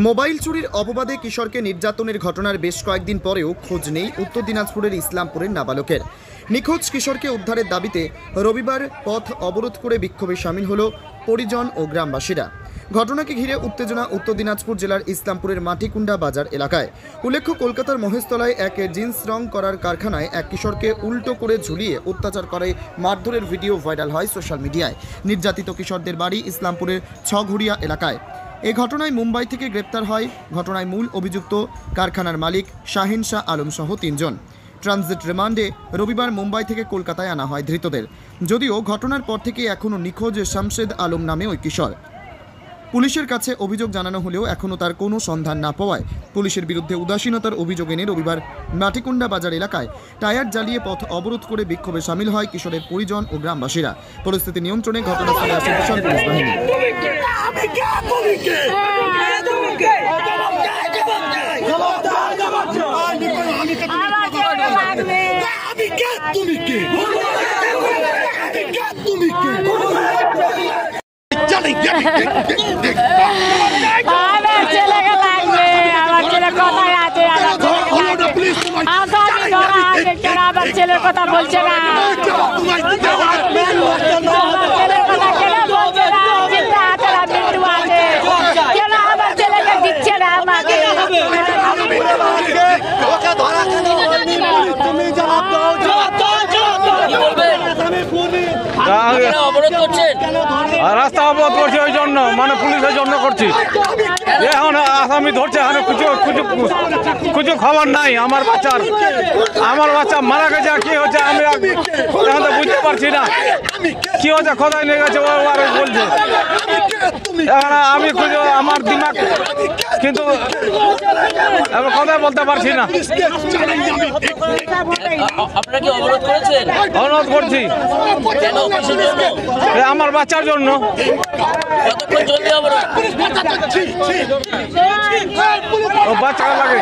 Mobile চুরির অপবাদে কিশোরকে নির্যাতনের ঘটনার বেশ কয়েকদিন পরেও খোঁজ নেই উত্তর দিনাজপুরের ইসলামপুরের নাবালকের। নিখোঁজ কিশোরকে উদ্ধারের দাবিতে রবিবার পথ অবরোধ করে বিক্ষোভে সামিল হল পরিজন ও গ্রামবাসীরা। ঘটনাকে ঘিরে উত্তেজনা উত্তর দিনাজপুর জেলার ইসলামপুরের মাটিকুন্ডা বাজার এলাকায়। উল্লেখ্য, কলকাতার মহেশতলায় এক জিন্স রং করার কারখানায় এক কিশোরকে উল্টো করে ঝুলিয়ে অত্যাচার করে মারধরের ভিডিও ভাইরাল হয় সোশ্যাল মিডিয়ায়। নির্যাতিত কিশোরদের বাড়ি ইসলামপুরের ছঘুরিয়া এলাকায়। এই ঘটনায় মুম্বাই থেকে গ্রেপ্তার হয় ঘটনায় মূল অভিযুক্ত কারখানার মালিক শাহিন শাহ আলম সহ 3 জন। ট্রানজিট রিমান্ডে রবিবার মুম্বাই থেকে কলকাতায় আনা হয় ধৃতদের। যদিও ঘটনার পর থেকে এখনও নিখোঁজ শামশেদ আলম নামে ওই কিশোর। পুলিশের কাছে অভিযোগ জানানো হলেও এখনও তার কোনো সন্ধান না পাওয়ায় পুলিশের বিরুদ্ধে উদাসীনতার অভিযোগ এনে রবিবার মাটিকুন্ডা বাজার এলাকায় টায়ার জ্বালিয়ে পথ অবরোধ করে বিক্ষোভে সামিল হয় কিশোরের পরিজন ও গ্রামবাসীরা। পরিস্থিতি নিয়ন্ত্রণে ঘটনাস্থলে আসে বিশাল পুলিশ বাহিনী। ছেলের কথা বলছে না, কেন আমার ছেলেকে দিচ্ছে না আমাকে? রাস্তা অবরোধ করছি ওই জন্য, মানে পুলিশের জন্য করছি। এখন আসামি ধরছে, এখন কিছু খবর নাই। আমার বাচ্চা মারা গেছে, কি হচ্ছে আমি এখন তো বুঝতে পারছি না কি হচ্ছে। কোথায় নিয়ে গেছে ও আর বলছে। এখন আমি আমার দিমাগ কিন্তু এখন কথাই বলতে পারছি না। আপনারা কি অবরোধ করেছেন? অনুরোধ করছি আমার বাচ্চার জন্য। কতক্ষণ চলবে অবরোধ? বাচ্চা লাগে।